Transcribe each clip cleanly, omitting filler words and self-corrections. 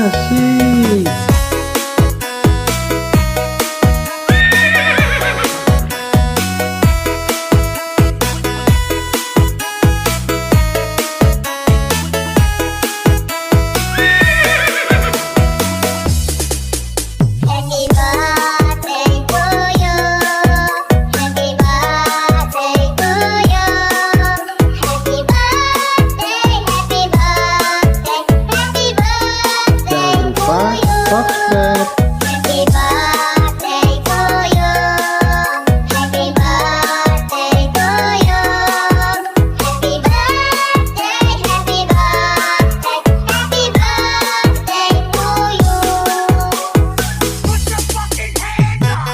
kasih. Subscribe. Happy birthday to you. Happy birthday to you. Happy birthday, happy birthday, happy birthday to you. Put your fucking hands up.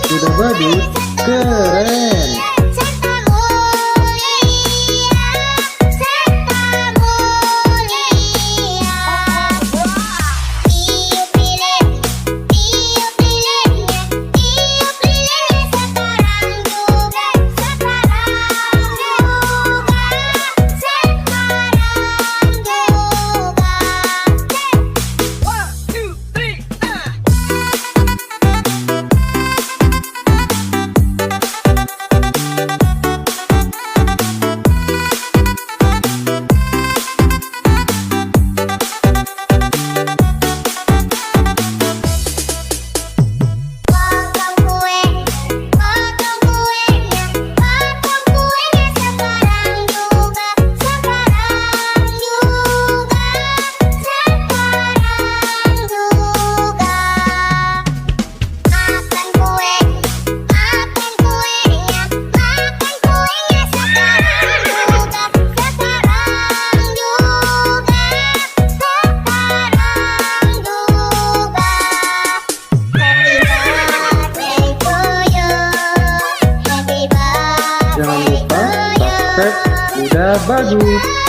Sudah bagus, keren. Jangan lupa subscribe, udah bagus.